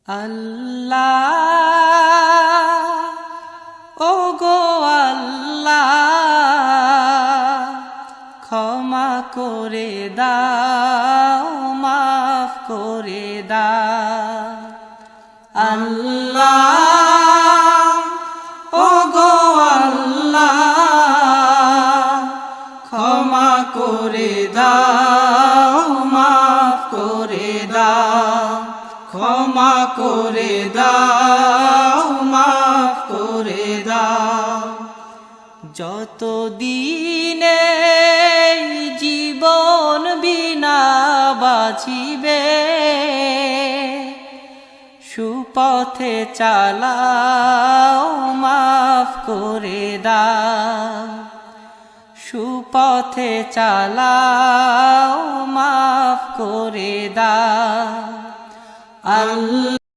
আল্লাহ ও গো আল্লাহ ক্ষমা করে দাও মাফ করে দাও আল্লাহ ও গো আল্লাহ ক্ষমা করে দাও মাফ করে দাও ক্ষমা করে দাও মাফ করে দাও যতদিনে জীবন বিনা বাঁচিবে সুপথে চালাও মাফ করে দাও সুপথে চালাও মাফ করে দাও আল্লাহ।